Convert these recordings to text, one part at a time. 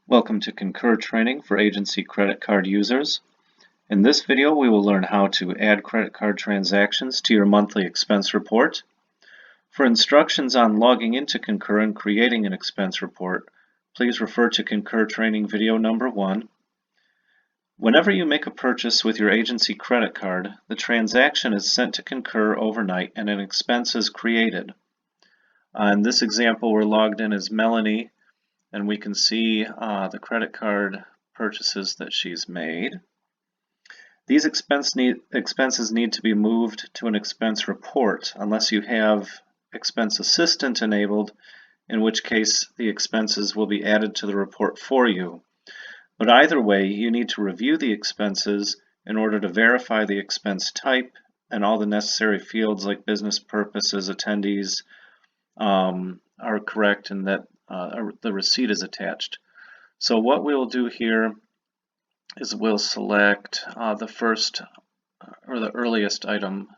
Welcome to Concur training for agency credit card users. In this video, we will learn how to add credit card transactions to your monthly expense report. For instructions on logging into Concur and creating an expense report, please refer to Concur training video number 1. Whenever you make a purchase with your agency credit card, the transaction is sent to Concur overnight and an expense is created. In this example, we're logged in as Melanie, and we can see the credit card purchases that she's made. These expenses need to be moved to an expense report unless you have Expense Assistant enabled, in which case the expenses will be added to the report for you. But either way, you need to review the expenses in order to verify the expense type and all the necessary fields like business purposes, attendees are correct and that the receipt is attached. So what we'll do here is we'll select the first or the earliest item.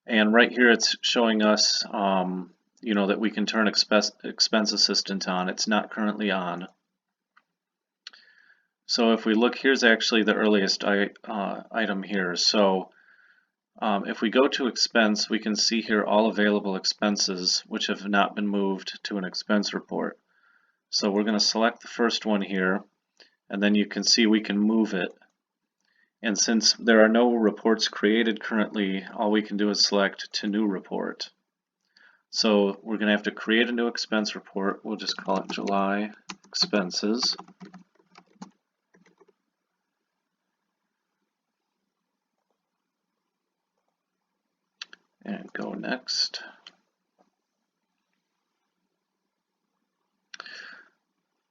And right here it's showing us that we can turn Expense Assistant on. It's not currently on. So if we look, here's actually the earliest item here. So if we go to expense, we can see here all available expenses which have not been moved to an expense report. So we're going to select the first one here, and then you can see we can move it. And since there are no reports created currently, all we can do is select to new report. So we're going to have to create a new expense report. We'll just call it July expenses. And go next.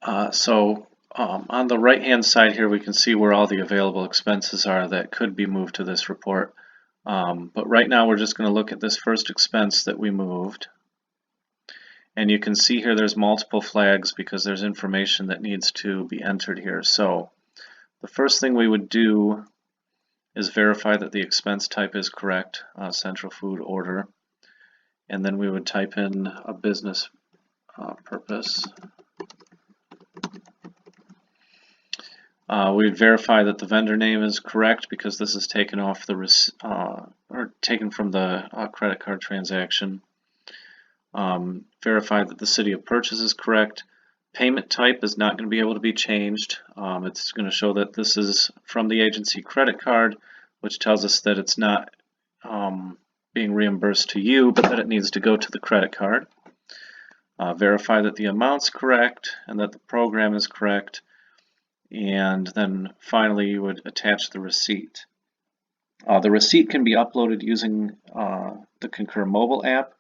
On the right hand side here we can see where all the available expenses are that could be moved to this report. But right now we're just going to look at this first expense that we moved. And you can see here there's multiple flags because there's information that needs to be entered here. So the first thing we would do is verify that the expense type is correct, central food order, and then we would type in a business purpose. We would verify that the vendor name is correct because this is taken off the or taken from the credit card transaction. Verify that the city of purchase is correct. Payment type is not going to be able to be changed. It's going to show that this is from the agency credit card, which tells us that it's not being reimbursed to you, but that it needs to go to the credit card. Verify that the amount's correct and that the program is correct. And then finally you would attach the receipt. The receipt can be uploaded using the Concur mobile app.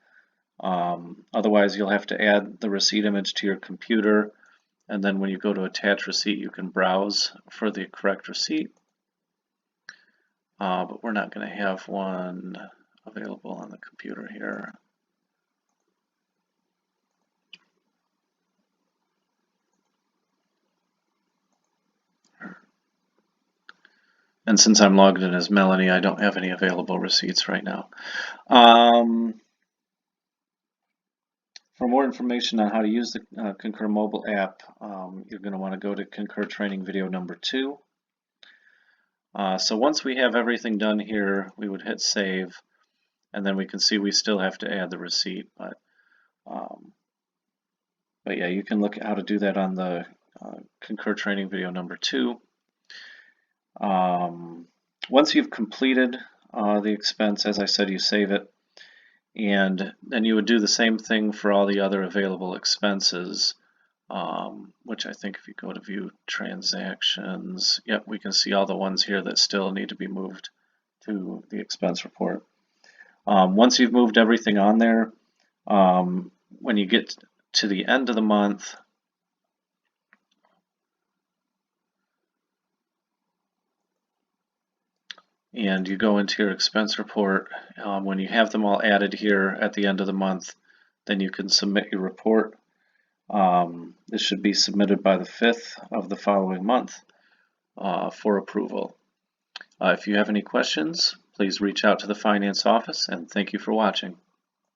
Otherwise you'll have to add the receipt image to your computer, and then when you go to attach receipt you can browse for the correct receipt. But we're not going to have one available on the computer here. And since I'm logged in as Melanie, I don't have any available receipts right now. For more information on how to use the Concur mobile app, you're going to want to go to Concur training video number 2. So once we have everything done here, we would hit save, and then we can see we still have to add the receipt. But yeah, you can look at how to do that on the Concur training video number 2. Once you've completed the expense, as I said, you save it, and then you would do the same thing for all the other available expenses, which I think if you go to view transactions, yep, we can see all the ones here that still need to be moved to the expense report. Once you've moved everything on there, when you get to the end of the month, and you go into your expense report, when you have them all added here at the end of the month, then you can submit your report. This should be submitted by the 5th of the following month for approval. If you have any questions, please reach out to the finance office, and thank you for watching.